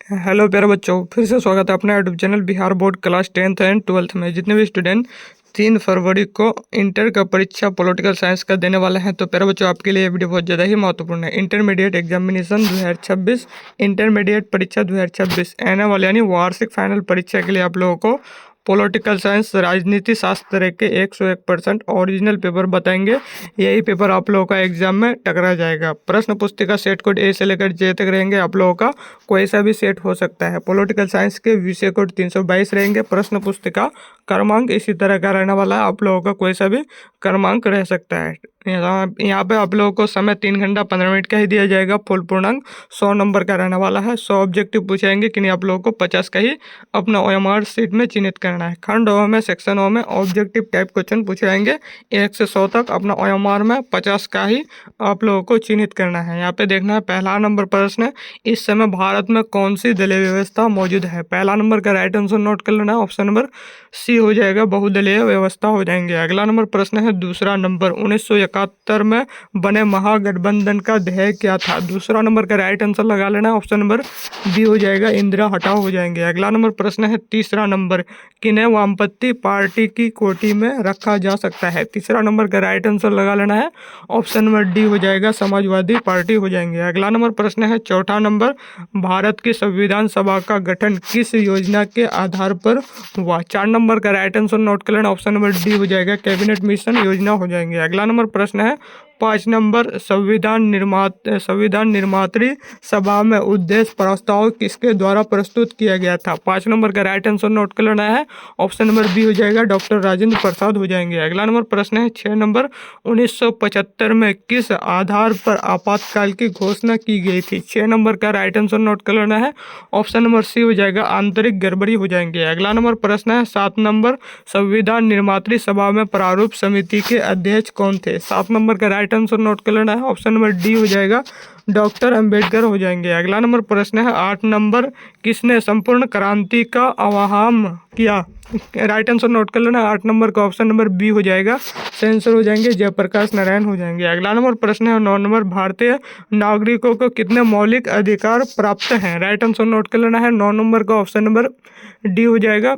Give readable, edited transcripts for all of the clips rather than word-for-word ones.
Hello प्यारे बच्चों, फिर से स्वागत है अपने YouTube channel Bihar board class 10th and 12th में। जितने भी स्टूडेंट 3 फरवरी को इंटर का परीक्षा पॉलिटिकल साइंस का देने वाले हैं, तो प्यारे बच्चों आपके लिए ये वीडियो बहुत ज़्यादा ही महत्वपूर्ण है। इंटरमीडिएट एग्जामिनेशन 2026, इंटरमीडिएट परीक्षा 2026 आने वाले यानी वार्षिक फाइनल परीक्षा के लिए आप लोगों को पॉलिटिकल साइंस राजनीति शास्त्र के 101% ओरिजिनल पेपर बताएंगे। यही पेपर आप लोगों का एग्जाम में टकरा जाएगा। प्रश्न पुस्तिका सेट कोड ए से लेकर जे तक रहेंगे। आप लोगों का कोई सा भी सेट हो सकता है। पॉलिटिकल साइंस के विषय कोड 322 रहेंगे। प्रश्न पुस्तिका क्रमांक इसी तरह का रहने वाला है। आप लोगों का कोई सा भी क्रमांक रह सकता है। यहाँ पे आप लोगों को समय 3 घंटा 15 मिनट का ही दिया जाएगा। फुल पूर्णांक 100 नंबर का रहने वाला है। 100 ऑब्जेक्टिव पूछाएंगे कि नहीं, आप लोगों को 50 का ही अपना OMR सीट में चिन्हित करना है। खंड ओ में सेक्शन ओ में ऑब्जेक्टिव टाइप क्वेश्चन पूछाएंगे 1 से 100 तक। अपना OMR में 50 का ही आप लोगों को चिन्हित करना है। यहाँ पे देखना है पहला नंबर प्रश्न है, इस समय भारत में कौन सी दलीय व्यवस्था मौजूद है। पहला नंबर का राइट आंसर नोट कर लेना है। ऑप्शन नंबर सी हो जाएगा, बहुदलीय व्यवस्था हो जाएंगे। अगला नंबर प्रश्न है दूसरा नंबर, 1971 में बने महागठबंधन का ध्येय क्या था। दूसरा नंबर का राइट आंसर लगा लेना है। ऑप्शन नंबर बी हो जाएगा, इंदिरा हटाओ हो जाएंगे। अगला नंबर प्रश्न है तीसरा नंबर, किन्हें वामपंथी पार्टी की कोटि में रखा जा सकता है। तीसरा नंबर का राइट आंसर लगा लेना है। ऑप्शन नंबर डी हो जाएगा, समाजवादी पार्टी हो जाएंगे। अगला नंबर प्रश्न है चौथा नंबर, भारत की संविधान सभा का गठन किस योजना के आधार पर हुआ। 4 नंबर का राइट आंसर नोट कर लेना। ऑप्शन नंबर डी हो जाएगा, कैबिनेट मिशन योजना हो जाएंगे। अगला नंबर प्रश्न है 5 नंबर, संविधान निर्मात्री सभा में उद्देश्य प्रस्ताव किसके द्वारा प्रस्तुत किया गया था। 5 नंबर का राइट आंसर नोट कर लेना है। ऑप्शन नंबर बी हो जाएगा, डॉक्टर राजेंद्र प्रसाद हो जाएंगे। अगला नंबर प्रश्न है 6 नंबर, 1975 में किस आधार पर आपातकाल की घोषणा की गई थी। 6 नंबर का राइट आंसर नोट कर लेना है। ऑप्शन नंबर सी हो जाएगा, आंतरिक गड़बड़ी हो जाएंगे। अगला नंबर प्रश्न है 7 नंबर, संविधान निर्मात्री सभा में प्रारूप समिति के अध्यक्ष कौन थे। 7 नंबर का राइट आंसर नोट कर लेना है। ऑप्शन नंबर डी हो जाएगा, डॉक्टर अंबेडकर हो जाएंगे। अगला नंबर प्रश्न है 8 नंबर, किसने संपूर्ण क्रांति का आह्वान किया। राइट आंसर नोट कर लेना 8 नंबर का। ऑप्शन नंबर बी हो जाएगा, सेंसर हो जाएंगे, जयप्रकाश नारायण हो जाएंगे। अगला नंबर प्रश्न है 9 नंबर, भारतीय नागरिकों को कितने मौलिक अधिकार प्राप्त हैं। राइट आंसर नोट कर लेना है 9 नंबर का। ऑप्शन नंबर डी हो जाएगा।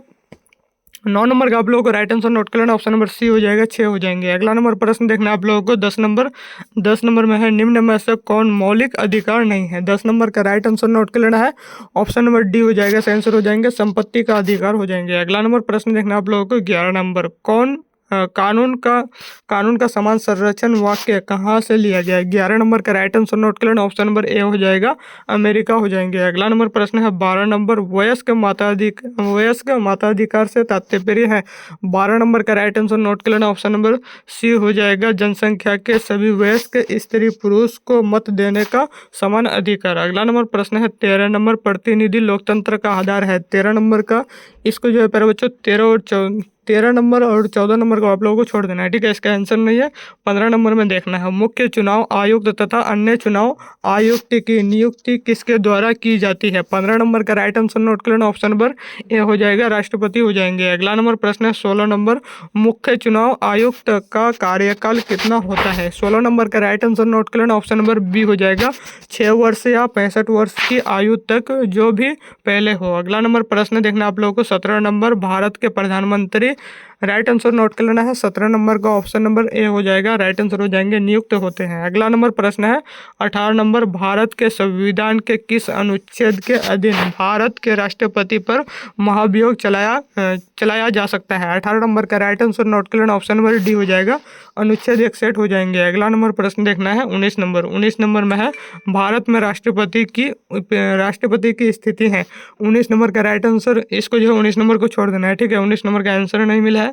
9 नंबर का आप लोगों को राइट आंसर नोट कर लेना। ऑप्शन नंबर सी हो जाएगा, 6 हो जाएंगे। अगला नंबर प्रश्न देखना आप लोगों को 10 नंबर में है, निम्न में से कौन मौलिक अधिकार नहीं है। 10 नंबर का राइट आंसर नोट कर लेना है। ऑप्शन नंबर डी हो जाएगा, सेंसर हो जाएंगे, संपत्ति का अधिकार हो जाएंगे। अगला नंबर प्रश्न देखना आप लोगों को 11 नंबर, कानून का समान संरक्षण वाक्य कहाँ से लिया गया है। 11 नंबर का राइट आंसर नोट कर लेना। ऑप्शन नंबर ए हो जाएगा, अमेरिका हो जाएंगे। अगला नंबर प्रश्न है 12 नंबर, वयस्क माताधिकार से तात्पर्य है। 12 नंबर का राइट आंसर नोट कर लेना। ऑप्शन नंबर सी हो जाएगा, जनसंख्या के सभी वयस्क स्त्री पुरुष को मत देने का समान अधिकार। अगला नंबर प्रश्न है 13 नंबर, प्रतिनिधि लोकतंत्र का आधार है। 13 नंबर का इसको जो है प्यारे बच्चों 13 नंबर और 14 नंबर को आप लोगों को छोड़ देना है, ठीक है। इसका आंसर नहीं है। 15 नंबर में देखना है, मुख्य चुनाव आयुक्त तथा अन्य चुनाव आयुक्त की नियुक्ति किसके द्वारा की जाती है। 15 नंबर का राइट आंसर नोट कर लेना। ऑप्शन नंबर ए हो जाएगा, राष्ट्रपति हो जाएंगे। अगला नंबर प्रश्न है 16 नंबर, मुख्य चुनाव आयुक्त का कार्यकाल कितना होता है। 16 नंबर का राइट आंसर नोट कर लेना। ऑप्शन नंबर बी हो जाएगा, 6 वर्ष या 65 वर्ष की आयु तक, जो भी पहले हो। अगला नंबर प्रश्न देखना आप लोगों को 17 नंबर, भारत के प्रधानमंत्री। राइट आंसर नोट कर लेना है 17 नंबर का। ऑप्शन नंबर ए हो जाएगा, राइट आंसर हो जाएंगे, नियुक्त होते हैं। अगला नंबर प्रश्न है 18 नंबर, भारत के संविधान के किस अनुच्छेद के अधीन भारत के राष्ट्रपति पर महाभियोग चलाया जा सकता है। 18 नंबर का राइट आंसर नोट कर लेना। ऑप्शन नंबर डी हो जाएगा, अनुच्छेद 61 हो जाएंगे। अगला नंबर प्रश्न देखना है 19 नंबर। 19 नंबर में है, भारत में राष्ट्रपति की स्थिति है। 19 नंबर का राइट आंसर, इसको जो है 19 नंबर को छोड़ देना है, ठीक है। 19 नंबर का आंसर नहीं मिला है।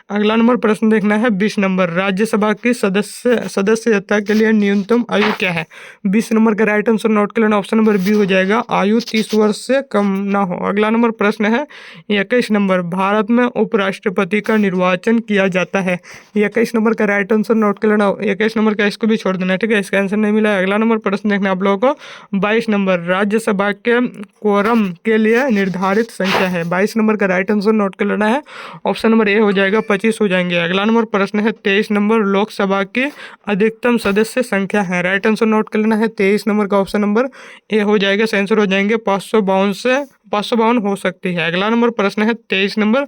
अगला नंबर प्रश्न देखना है 20 नंबर, राज्यसभा की सदस्यता के लिए न्यूनतम आयु क्या है। 20 नंबर का राइट आंसर नोट कर लेना। ऑप्शन नंबर बी हो जाएगा, आयु 30 वर्ष से कम ना हो। अगला नंबर प्रश्न है 21 नंबर, भारत में उपराष्ट्रपति का निर्वाचन किया जाता है। 21 नंबर का राइट आंसर नोट कर लेना। 21 नंबर का इसको भी छोड़ देना है, ठीक है। इसका आंसर नहीं मिला है। अगला नंबर प्रश्न देखना आप लोगों को 22 नंबर, राज्यसभा के क्वोरम के लिए निर्धारित संख्या है। 22 नंबर का राइट आंसर नोट कर लेना है। ऑप्शन नंबर ए हो जाएगा 25 हो जाएंगे। अगला नंबर प्रश्न है 23 नंबर, लोकसभा की अधिकतम सदस्य संख्या है। राइट आंसर नोट कर लेना है 23 नंबर का ऑप्शन नंबर ए हो जाएगा। आंसर हो जाएंगे 552 से 552 हो सकती है। अगला नंबर प्रश्न है 23 नंबर।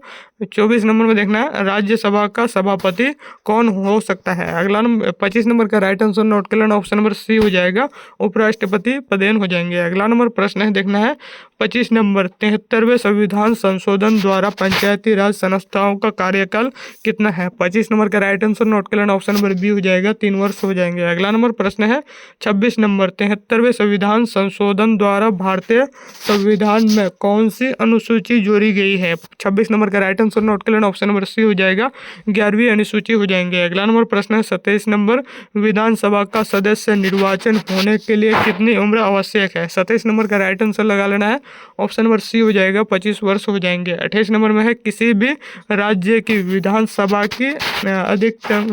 24 नंबर में देखना है राज्यसभा का सभापति कौन हो सकता है। अगला नंबर 25 नंबर का राइट आंसर नोट कर लेना, ऑप्शन नंबर सी हो जाएगा, उपराष्ट्रपति पदेन हो जाएंगे। अगला नंबर प्रश्न है देखना है 25 नंबर, 73वें संविधान संशोधन द्वारा पंचायती राज संस्थाओं का कार्यकाल कितना है। 25 नंबर का राइट आंसर नोट कर लेना, ऑप्शन नंबर बी हो जाएगा, 3 वर्ष हो जाएंगे। अगला नंबर प्रश्न है 26 नंबर, 73वें संविधान संशोधन द्वारा भारतीय संविधान में कौन सी अनुसूची जोड़ी गई है। 26 नंबर का राइट आंसर नोट कर लेना, ऑप्शन नंबर सी हो जाएगा, 11वीं अनुसूची हो जाएंगे। अगला नंबर प्रश्न है 27 नंबर, विधानसभा का सदस्य निर्वाचन होने के लिए कितनी उम्र आवश्यक है। 27 नंबर का राइट आंसर लगा लेना है, ऑप्शन नंबर सी हो जाएगा, 25 वर्ष हो जाएंगे। 28 नंबर में है किसी भी राज्य की विधानसभा की अधिकतम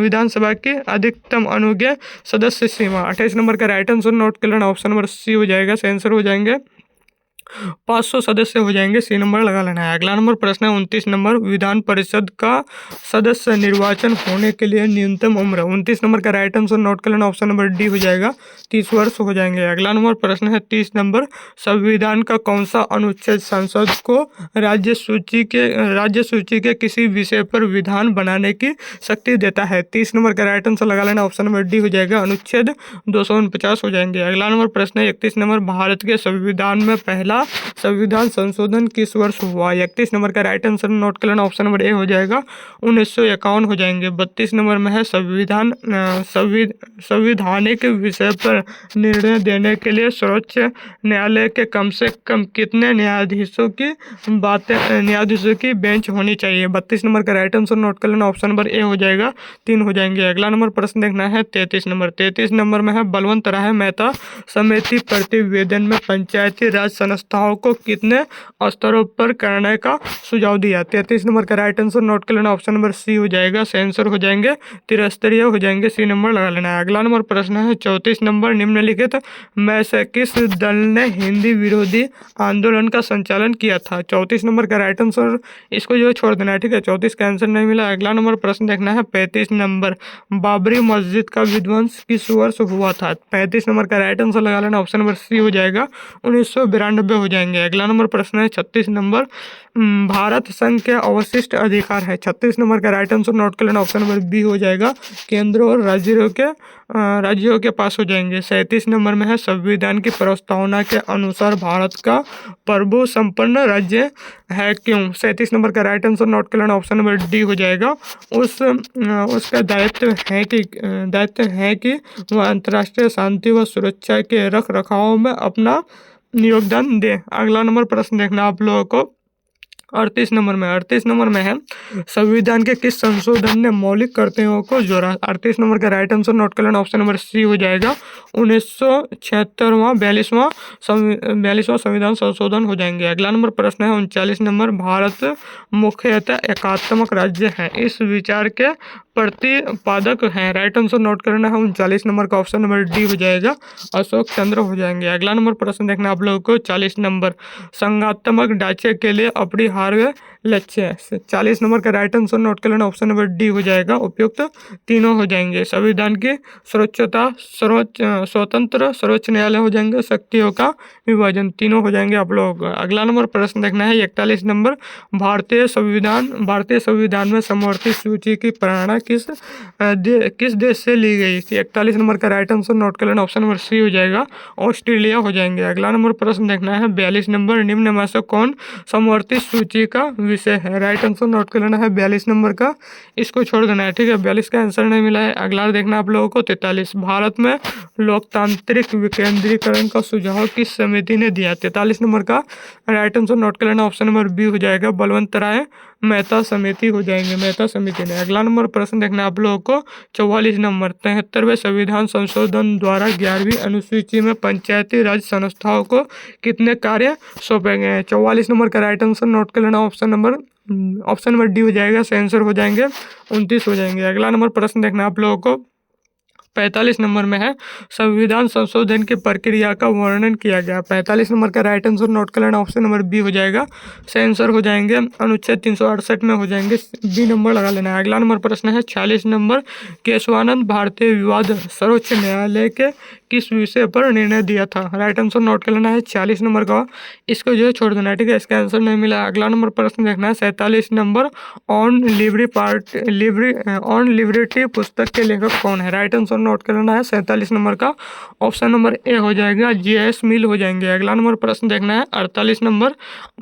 अनुज्ञेय सदस्य सीमा। 28 नंबर का राइट आंसर नोट कर लेना, ऑप्शन नंबर सी हो जाएगा, आंसर हो जाएंगे 500 सदस्य हो जाएंगे, सी नंबर लगा लेना है। अगला नंबर प्रश्न है 29 नंबर, विधान परिषद का सदस्य निर्वाचन होने के लिए न्यूनतम उम्र। 29 नंबर का राइट आंसर नोट कर लेना, ऑप्शन नंबर डी हो जाएगा, 30 वर्ष हो जाएंगे। अगला नंबर प्रश्न है 30 नंबर, संविधान का कौन सा अनुच्छेद संसद को राज्य सूची के किसी विषय पर विधान बनाने की शक्ति देता है। 30 नंबर का राइट आंसर लगा लेना, ऑप्शन नंबर डी हो जाएगा, अनुच्छेद 249 हो जाएंगे। अगला नंबर प्रश्न है 31 नंबर, भारत के संविधान में पहला संविधान संशोधन किस वर्ष हुआ। 31 नंबर का राइट आंसर नोट कर लेना, ऑप्शन नंबर ए हो जाएगा, 1951 हो जाएंगे। 32 नंबर में है संविधानिक विषय पर निर्णय देने के लिए सर्वोच्च न्यायालय के कम से कम कितने न्यायाधीशों की बेंच होनी चाहिए। 32 नंबर का राइट आंसर नोट कर लेना, ऑप्शन नंबर ए हो जाएगा, 3 हो जाएंगे। अगला नंबर प्रश्न देखना है 33 नंबर। 33 नंबर में है बलवंत राय मेहता समिति प्रतिवेदन में पंचायती राज संस्थाओं को कितने स्तरों पर करने का सुझाव दिया। 33 नंबर का राइट आंसर नोट कर लेना, ऑप्शन नंबर सी हो जाएगा, आंसर हो जाएंगे, त्रिस्तरीय हो जाएंगे, सी नंबर लगा लेना है। अगला नंबर प्रश्न है 34 नंबर, निम्नलिखित में से किस दल ने हिंदी विरोधी आंदोलन का संचालन किया था। 34 नंबर का राइट आंसर इसको जो छोड़ देना है, ठीक है, 34 का आंसर नहीं मिला। अगला नंबर प्रश्न देखना है 35 नंबर, बाबरी मस्जिद का विध्वंस किस वर्ष हुआ था। 35 नंबर का राइट आंसर लगा लेना, ऑप्शन नंबर सी हो जाएगा, 1992 हो जाएंगे। अगला नंबर प्रश्न है 36 नंबर, भारत संघ के अवशिष्ट अधिकार है। 36 नंबर का राइट आंसर नोट कर लेना, ऑप्शन नंबर बी हो जाएगा, केंद्र और राज्यों के पास हो जाएंगे। 37 नंबर में है संविधान की प्रस्तावना के अनुसार भारत का प्रभु संपन्न राज्य है क्यों। 37 नंबर का राइट आंसर नोट कर लेना, ऑप्शन नंबर डी हो जाएगा, उसका दायित्व है कि वह अंतर्राष्ट्रीय शांति व सुरक्षा के रख रखाव में अपना योगदान दे। अगला नंबर प्रश्न देखना आप लोगों को 38 नंबर में है संविधान के किस संशोधन ने मौलिक कर्तव्यों को जोड़ा। 38 नंबर का राइट आंसर नोट कर लेना, ऑप्शन नंबर सी हो जाएगा, 1976वां 42वां संविधान संशोधन हो जाएंगे। अगला नंबर प्रश्न है 39 नंबर, भारत मुख्यतः एकात्मक राज्य है, इस विचार के प्रतिपादक हैं। राइट आंसर नोट करना है 39 नंबर का, ऑप्शन नंबर डी हो जाएगा, अशोक चंद्र हो जाएंगे। अगला नंबर प्रश्न देखना आप लोगों को 40 नंबर, संज्ञानात्मक ढांचे के लिए अपरिहार्य लक्ष्य। 40 नंबर का राइट आंसर नोट कर लेना, ऑप्शन नंबर डी हो जाएगा, उपयुक्त तीनों हो जाएंगे। संविधान की सर्वोच्च न्यायालय हो जाएंगे, शक्तियों का विभाजन, तीनों हो जाएंगे आप लोग। अगला नंबर प्रश्न देखना है 41 नंबर, भारतीय संविधान में समवर्ती सूची की प्रेरणा किस देश से ली गई। 41 नंबर का राइट आंसर नोट कर लेना, ऑप्शन नंबर सी हो जाएगा, ऑस्ट्रेलिया हो जाएंगे। अगला नंबर प्रश्न देखना है 42 नंबर, निम्न में से कौन समवर्ती सूची का विषय है। राइट आंसर नोट कर लेना है 42 नंबर का, इसको छोड़ देना है, ठीक है, 42 का आंसर नहीं मिला है। अगला देखना आप लोगों को 43, भारत में लोकतांत्रिक विकेंद्रीकरण का सुझाव किस समिति ने दिया। 43 नंबर का राइट आंसर नोट कर लेना, ऑप्शन नंबर बी हो जाएगा, बलवंत राय मेहता समिति हो जाएंगे, मेहता समिति ने। अगला नंबर प्रश्न देखना आप लोगों को 44 नंबर, 73वें संविधान संशोधन द्वारा 11वीं अनुसूची में पंचायती राज संस्थाओं को कितने कार्य सौंपे गए हैं। 44 नंबर का राइट आंसर नोट कर लेना, ऑप्शन नंबर डी हो जाएगा, आंसर हो जाएंगे 29 हो जाएंगे। अगला नंबर प्रश्न देखना आप लोगों को 45 नंबर में है संविधान संशोधन की प्रक्रिया का वर्णन किया गया। 45 नंबर का राइट आंसर नोट कर लेना, ऑप्शन नंबर बी हो जाएगा। सही आंसर हो जाएंगे अनुच्छेद 368 में हो जाएंगे, बी नंबर लगा लेना है। अगला नंबर प्रश्न है 46 नंबर, केशवानंद भारतीय विवाद सर्वोच्च न्यायालय के किस विषय पर निर्णय दिया था। राइट आंसर नोट कर लेना है 46 नंबर का, इसको जो है छोड़ देना है, ठीक है, इसका आंसर नहीं मिला। अगला नंबर प्रश्न देखना है 47 नंबर, ऑन लिबर्टी पुस्तक के लेखक कौन है। राइट आंसर नोट कर लेना है 47 नंबर का, ऑप्शन नंबर ए हो जाएगा, J.S. मिल हो जाएंगे। अगला नंबर प्रश्न देखना है 48 नंबर,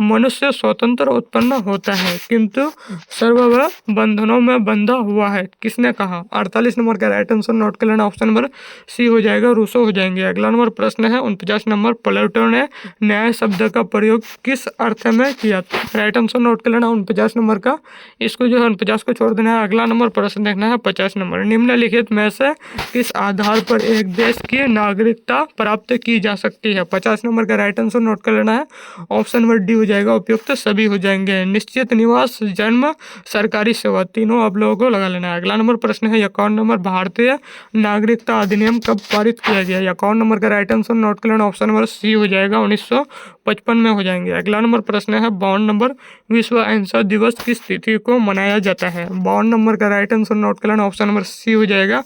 मनुष्य स्वतंत्र उत्पन्न होता है किंतु सर्वव्याप बंधनों में बंधा हुआ है, किसने कहा। 48 नंबर का राइट आंसर नोट कर लेना, ऑप्शन नंबर सी हो जाएगा, रूसो हो जाएंगे। अगला नंबर प्रश्न है 49 नंबर, प्लेटो ने न्याय शब्द का प्रयोग किस अर्थ में किया। राइट आंसर नोट कर लेना 49 नंबर का, इसको जो है 49 को छोड़ देना है। अगला नंबर प्रश्न देखना है 50 नंबर, निम्नलिखित में से किस आधार पर एक देश की नागरिकता प्राप्त की जा सकती है। 50 नंबर का राइट आंसर नोट कर लेना है, ऑप्शन नंबर डी हो जाएगा, उपयुक्त सभी हो जाएंगे। निश्चित निवास, जन्म, सरकारी सेवा, तीनों आप लोगों को लगा लेना है। अगला नंबर प्रश्न है 51 नंबर, भारतीय नागरिकता अधिनियम कब पारित किया गया। 51 नंबर का राइट आंसर नोट कर लेना, ऑप्शन नंबर सी हो जाएगा, 1955 में हो जाएंगे। अगला नंबर प्रश्न है 52 नंबर, विश्व अहिंसा दिवस किस तिथि को मनाया जाता है। 52 नंबर का राइट आंसर नोट कर लेना, ऑप्शन नंबर सी हो जाएगा,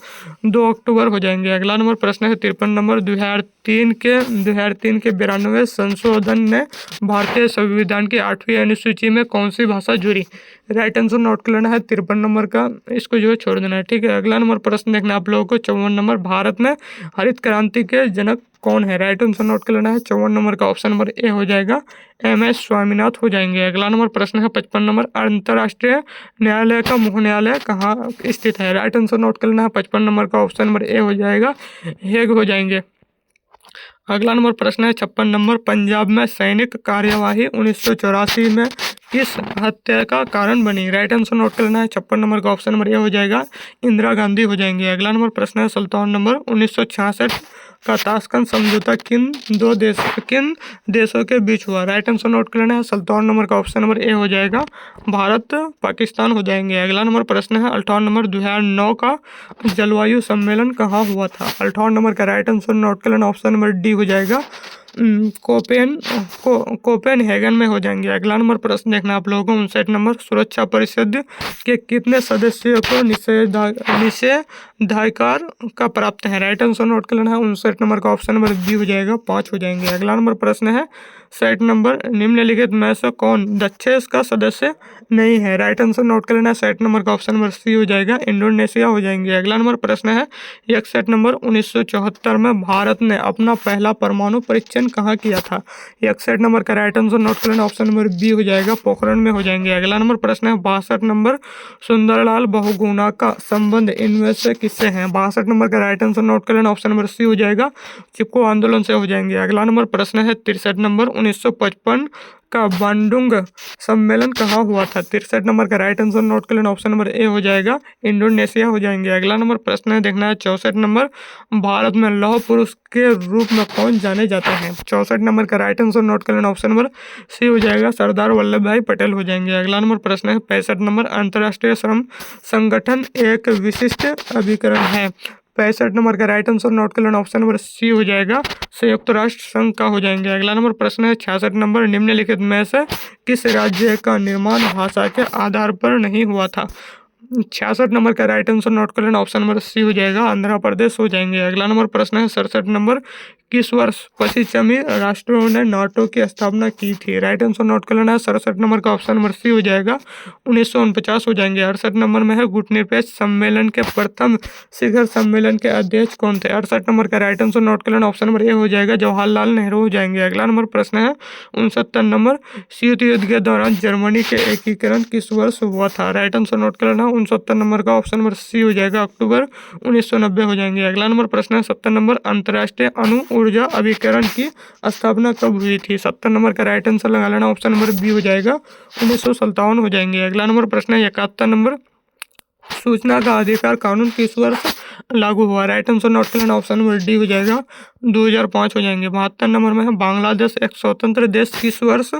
2 अक्टूबर हो जाएंगे। अगला नंबर प्रश्न है 53 नंबर, 2003 के 92वें संशोधन ने भारतीय संविधान की 8वीं अनुसूची में कौन सी भाषा जुड़ी। राइट आंसर नोट कर लेना है 53 नंबर का, इसको जो है छोड़ देना है, ठीक है। अगला नंबर प्रश्न देखना आप लोगों को 54 नंबर, भारत में हरित क्रांति के जनक कौन है। राइट आंसर नोट कर लेना है 54 नंबर का, ऑप्शन नंबर ए हो जाएगा, MS स्वामीनाथ हो जाएंगे। अगला नंबर प्रश्न है 55 नंबर, अंतर्राष्ट्रीय न्यायालय का मुख्य न्यायालय कहाँ स्थित है। राइट आंसर नोट कर लेना है 55 नंबर का, ऑप्शन नंबर ए हो जाएगा, हेग हो जाएंगे। अगला नंबर प्रश्न है 56 नंबर, पंजाब में सैनिक कार्यवाही 1984 में किस हत्या का कारण बनी। राइट आंसर नोट कर लेना है 56 नंबर का, ऑप्शन नंबर ए हो जाएगा, इंदिरा गांधी हो जाएंगे। अगला नंबर प्रश्न है 57 नंबर, 1966 का ताशकंद समझौता किन देशों के बीच हुआ। राइट आंसर नोट कर लेना है 57 नंबर का, ऑप्शन नंबर ए हो जाएगा, भारत पाकिस्तान हो जाएंगे। अगला नंबर प्रश्न है 58 नंबर, 2009 का जलवायु सम्मेलन कहाँ हुआ था। 58 नंबर का राइट आंसर नोट कर लेना, ऑप्शन नंबर डी हो जाएगा, कोपेनहेगन में हो जाएंगे। अगला नंबर प्रश्न देखना आप लोगों को 59 नंबर, सुरक्षा परिषद के कितने सदस्यों को निषेधाधिकार का प्राप्त है। राइट आंसर नोट कर लेना है 59 नंबर का, ऑप्शन नंबर बी हो जाएगा, 5 हो जाएंगे। अगला नंबर प्रश्न है 60 नंबर, निम्नलिखित में से कौन दक्षेस का सदस्य नहीं है। राइट आंसर नोट कर लेना है 60 नंबर का, ऑप्शन नंबर सी हो जाएगा, इंडोनेशिया हो जाएंगे। अगला नंबर प्रश्न है 61 नंबर, 1974 में भारत ने अपना पहला परमाणु परीक्षण कहाँ किया था। 61 नंबर का राइट आंसर नोट कर लेना, ऑप्शन नंबर बी हो जाएगा, पोखरण में हो जाएंगे। अगला नंबर प्रश्न है 62 नंबर, सुंदरलाल बहुगुणा का संबंध इनमें से किससे है। 62 नंबर का राइट आंसर नोट कर लेना, ऑप्शन नंबर सी हो जाएगा, चिपको आंदोलन से हो जाएंगे। अगला नंबर प्रश्न है 63 नंबर, 1955 का बांडुंग सम्मेलन कहाँ हुआ था। 63 नंबर का राइट आंसर नोट कर लेना, ऑप्शन नंबर ए हो जाएगा, इंडोनेशिया हो जाएंगे। अगला नंबर प्रश्न है देखना है 64 नंबर, भारत में लौह पुरुष के रूप में कौन जाने जाते हैं। 64 नंबर का राइट आंसर नोट कर लेना, ऑप्शन नंबर सी हो जाएगा, सरदार वल्लभ भाई पटेल हो जाएंगे। अगला नंबर प्रश्न है 65 नंबर, अंतर्राष्ट्रीय श्रम संगठन एक विशिष्ट अभिकरण है। 65 नंबर का राइट आंसर नोट कर लेना, ऑप्शन नंबर सी हो जाएगा, संयुक्त राष्ट्र संघ का हो जाएंगे। अगला नंबर प्रश्न है 66 नंबर, निम्नलिखित में से किस राज्य का निर्माण भाषा के आधार पर नहीं हुआ था। 66 नंबर का राइट आंसर नोट कर लेना, ऑप्शन नंबर सी हो जाएगा, आंध्र प्रदेश हो जाएंगे। अगला नंबर प्रश्न है 67 नंबर, किस वर्ष पश्चिमी राष्ट्रों ने नाटो की स्थापना की थी। राइट आंसर नोट कर लेना है 67 नंबर का, ऑप्शन नंबर सी हो जाएगा, 1949 हो जाएंगे। 68 नंबर में है गुटनिरपेक्ष सम्मेलन के प्रथम शिखर सम्मेलन के अध्यक्ष कौन थे। 68 नंबर का राइट आंसर नोट कर लेना, ऑप्शन नंबर ए हो जाएगा, जवाहरलाल नेहरू हो जाएंगे। अगला नंबर प्रश्न है 69 नंबर, शीत युद्ध के दौरान जर्मनी के एकीकरण किस वर्ष हुआ था। राइट आंसर नोट कर लेना 69 नंबर का, ऑप्शन नंबर सी हो जाएगा, अक्टूबर 1990 हो जाएंगे। अगला नंबर प्रश्न है 70 नंबर, अंतर्राष्ट्रीय अणु ऊर्जा अभिकरण की स्थापना कब हुई थी। 70 नंबर का राइट आंसर लगा लेना, ऑप्शन नंबर बी हो जाएगा, 1957 हो जाएंगे। अगला नंबर प्रश्न है 71 नंबर, सूचना का अधिकार कानून किस वर्ष लागू हुआ। राइट आंसर नोट कर लेना, ऑप्शन नंबर डी हो जाएगा, 2005 हो जाएंगे। 72 नंबर में है बांग्लादेश एक स्वतंत्र देश किस वर्ष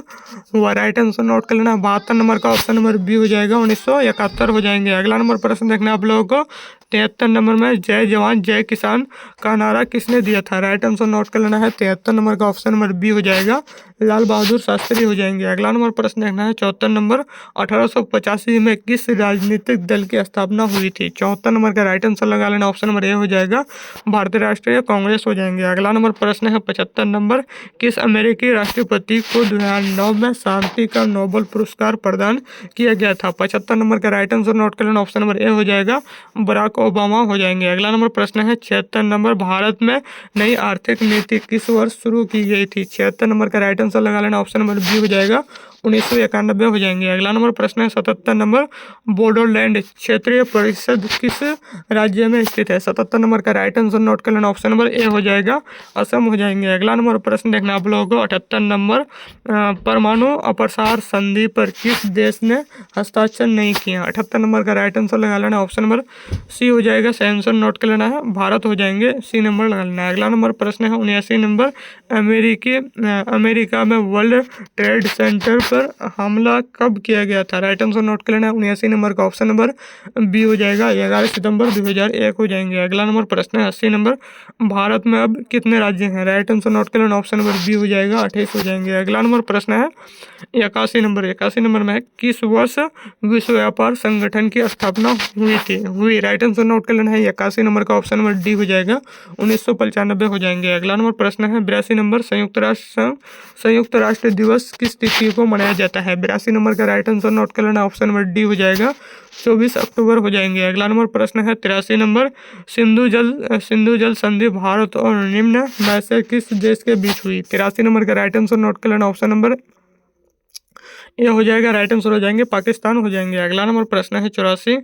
हुआ। राइट आंसर नोट कर लेना, 72 नंबर का, ऑप्शन नंबर बी हो जाएगा, 1971 हो जाएंगे। अगला नंबर प्रश्न देखना आप लोगों को 73 नंबर में जय जवान जय किसान का नारा किसने दिया था? राइट आंसर नोट कर लेना है। 73 नंबर का ऑप्शन नंबर बी हो जाएगा, लाल बहादुर शास्त्री हो जाएंगे। अगला नंबर प्रश्न देखना है 74 नंबर, 1885 में किस राजनीतिक दल की स्थापना हुई थी? 74 नंबर का राइट आंसर लगा लेना, ऑप्शन नंबर ए हो जाएगा, भारतीय राष्ट्रीय कांग्रेस हो जाएंगे। अगला नंबर प्रश्न है 75 नंबर, किस अमेरिकी राष्ट्रपति को 2009 में शांति का नोबेल पुरस्कार प्रदान किया गया था? 75 नंबर का राइट आंसर नोट कर लेना, ऑप्शन नंबर ए हो जाएगा, बराक ओबामा हो जाएंगे। अगला नंबर प्रश्न है 76 नंबर, भारत में नई आर्थिक नीति किस वर्ष शुरू की गई थी? 76 नंबर का राइट आंसर लगा लेना, ऑप्शन नंबर बी हो जाएगा, 1991 हो जाएंगे। अगला नंबर प्रश्न है 77 नंबर, बोडोलैंड क्षेत्रीय परिषद किस राज्य में स्थित है? 77 नंबर का राइट आंसर नोट कर लेना, ऑप्शन नंबर ए हो जाएगा, असम हो जाएंगे। अगला नंबर प्रश्न देखना आप लोगों को 78 नंबर, परमाणु अपसार संधि पर किस देश ने हस्ताक्षर नहीं किया? 78 नंबर का राइट आंसर लगा लेना, ऑप्शन नंबर सी हो जाएगा, सही आंसर नोट कर लेना है, भारत हो जाएंगे, सी नंबर लगा लेना है। अगला नंबर प्रश्न है 79 नंबर, अमेरिका में वर्ल्ड ट्रेड सेंटर पर हमला कब किया गया था? राइट आंसर नोट कर लेना है, 79 नंबर का ऑप्शन नंबर बी हो जाएगा, 11 सितंबर 2001 हो जाएंगे। अगला नंबर प्रश्न है 80 नंबर, भारत में अब कितने राज्य हैं? राइट आंसर नोट कर लेना, ऑप्शन नंबर बी हो जाएगा, 28 हो जाएंगे। अगला नंबर प्रश्न है 81 नंबर में है, किस वर्ष विश्व व्यापार संगठन की स्थापना हुई? राइट आंसर नोट कर लेना है, 81 नंबर का ऑप्शन नंबर डी हो जाएगा, 1995 हो जाएंगे। अगला नंबर प्रश्न है 82 नंबर, संयुक्त राष्ट्र दिवस किस तिथि को मनाया जाता है? 82 नंबर का राइट आंसर नोट कर लेना, ऑप्शन नंबर डी हो जाएगा, 24 अक्टूबर हो जाएंगे। अगला नंबर प्रश्न है 83 नंबर, सिंधु जल संधि भारत और निम्न में से किस देश के बीच हुई? 83 नंबर का राइट आंसर नोट कर लेना, ऑप्शन नंबर ए हो जाएगा, राइट आंसर हो जाएंगे, पाकिस्तान हो जाएंगे। अगला नंबर प्रश्न है 84,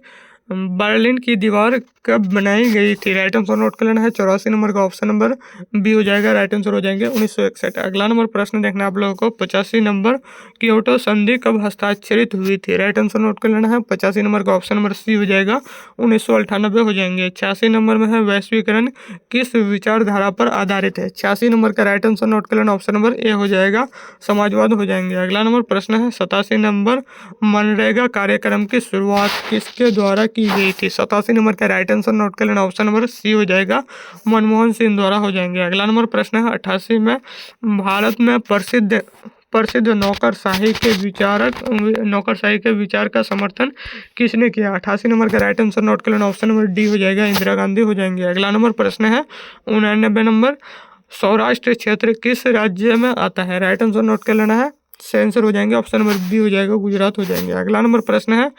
बर्लिन की दीवार कब बनाई गई थी? राइट आंसर नोट कर लेना है, 84 नंबर का ऑप्शन नंबर बी हो जाएगा, राइट आंसर हो जाएंगे, 1961। अगला नंबर प्रश्न देखना आप लोगों को 85 नंबर, क्योटो संधि कब हस्ताक्षरित हुई थी? राइट आंसर नोट कर लेना है, 85 नंबर का ऑप्शन नंबर सी हो जाएगा, 1998 हो जाएंगे। 86 नंबर में है, वैश्वीकरण किस विचारधारा पर आधारित है? 86 नंबर का राइट आंसर नोट कर लेना, ऑप्शन नंबर ए हो जाएगा, समाजवाद हो जाएंगे। अगला नंबर प्रश्न है 87 नंबर, मनरेगा कार्यक्रम की शुरुआत किसके द्वारा की गई थी? 87 नंबर का राइट आंसर नोट कर लेना, ऑप्शन नंबर सी हो जाएगा, मनमोहन सिंह द्वारा हो जाएंगे। अगला नंबर प्रश्न है 88 में, भारत में प्रसिद्ध नौकरशाही के विचार का समर्थन किसने किया? 88 नंबर का राइट आंसर नोट कर लेना, ऑप्शन नंबर डी हो जाएगा, इंदिरा गांधी हो जाएंगे। अगला नंबर प्रश्न है 99 नंबर, सौराष्ट्र क्षेत्र किस राज्य में आता है? राइट आंसर नोट कर लेना है, आंसर हो जाएंगे, ऑप्शन नंबर बी हो जाएगा, गुजरात हो जाएंगे। अगला नंबर प्रश्न है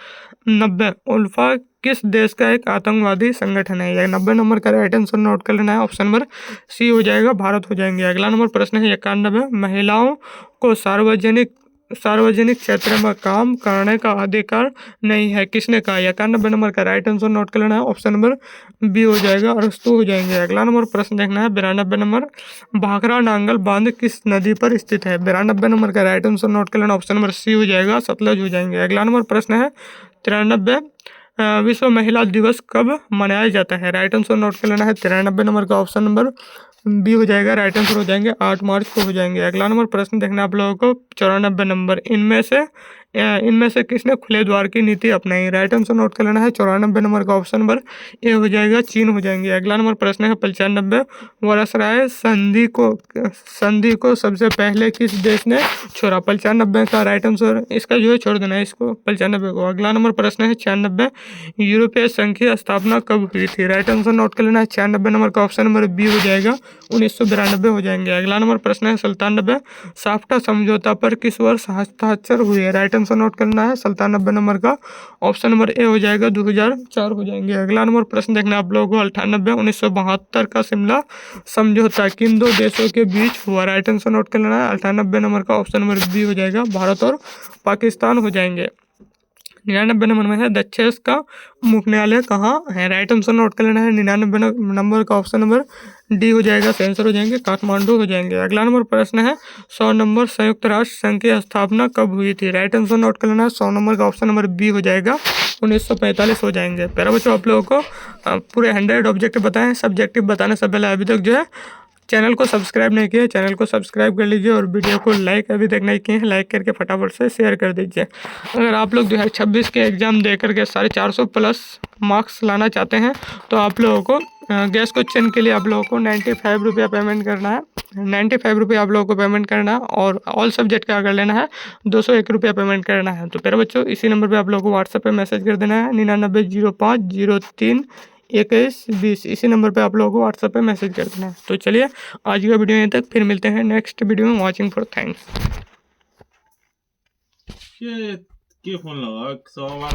90, उल्फा किस देश का एक आतंकवादी संगठन है? 90 नंबर का राइट आंसर नोट कर लेना है, ऑप्शन नंबर सी हो जाएगा, भारत हो जाएंगे। अगला नंबर प्रश्न है 91, महिलाओं को सार्वजनिक क्षेत्र में काम करने का अधिकार नहीं है, किसने कहा? 91 नंबर का राइट आंसर नोट कर लेना है, ऑप्शन नंबर बी हो जाएगा, अरस्तु हो जाएंगे। अगला नंबर प्रश्न देखना है 92 नंबर, भाखड़ा नांगल बांध किस नदी पर स्थित है? 92 नंबर का राइट आंसर नोट कर लेना, ऑप्शन नंबर सी हो जाएगा, सतलज हो जाएंगे। अगला नंबर प्रश्न है 93, विश्व महिला दिवस कब मनाया जाता है? राइट आंसर नोट कर लेना है, 93 नंबर का ऑप्शन नंबर बी हो जाएगा, राइट आंसर हो जाएंगे, 8 मार्च को हो जाएंगे। अगला नंबर प्रश्न देखना आप लोगों को 94 नंबर, इनमें से किसने खुले द्वार की नीति अपनाई? राइट आंसर नोट कर लेना है, 94 नंबर का ऑप्शन नंबर ए हो जाएगा, चीन हो जाएंगे। अगला नंबर प्रश्न है 95, वायसराय संधि को सबसे पहले किस देश ने छोड़ा? 95 का राइट आंसर, इसका जो है छोड़ देना है इसको, 95 को। अगला नंबर प्रश्न है 96, यूरोपीय संघ की स्थापना कब हुई थी? राइट आंसर नोट कर लेना है, 96 नंबर का ऑप्शन नंबर बी हो जाएगा, 1992 हो जाएंगे। अगला नंबर प्रश्न है 97, साफ्टा समझौता पर किस वर्ष हस्ताक्षर हुए? राइट आंसर नोट करना है, 97 नंबर का ऑप्शन नंबर ए हो जाएगा, 2004 हो जाएंगे। अगला नंबर प्रश्न देखना है आप लोगों को 98, 1972 का शिमला समझौता किन दो देशों के बीच हुआ? राइट आंसर नोट कर लेना है, 98 नंबर का ऑप्शन नंबर बी हो जाएगा, भारत और पाकिस्तान हो जाएंगे। 99 नंबर में है, दक्षेस का मुख्यालय कहाँ है? राइट आंसर नोट कर लेना है, 99 नंबर का ऑप्शन नंबर डी हो जाएगा, आंसर हो जाएंगे, काठमांडू हो जाएंगे। अगला नंबर प्रश्न है 100 नंबर, संयुक्त राष्ट्र संघ की स्थापना कब हुई थी? राइट आंसर नोट कर लेना है, 100 नंबर का ऑप्शन नंबर बी हो जाएगा, 1945 हो जाएंगे। प्यारे बच्चों, आप लोगों को पूरे 100 ऑब्जेक्टिव बताएं, सब्जेक्टिव बताने से पहले अभी तक जो है चैनल को सब्सक्राइब नहीं किया चैनल को सब्सक्राइब कर लीजिए और वीडियो को लाइक अभी तक नहीं किए हैं लाइक करके फटाफट से शेयर कर दीजिए। अगर आप लोग 2026 के एग्ज़ाम दे करके 450 प्लस मार्क्स लाना चाहते हैं तो आप लोगों को गैस क्वेश्चन के लिए आप लोगों को 95 रुपया पेमेंट करना है। 95 रुपये आप लोगों को पेमेंट करना है और ऑल सब्जेक्ट का अगर लेना है 201 रुपया पेमेंट करना है। तो प्यारे बच्चों इसी नंबर पे आप लोगों को व्हाट्सएप पे मैसेज कर देना है 9905032120। इसी नंबर पे आप लोगों को व्हाट्सएप पे मैसेज कर देना है। तो चलिए आज का वीडियो यहीं तक, फिर मिलते हैं नेक्स्ट वीडियो में। Watching for thanks. के फोन लगा 100 बार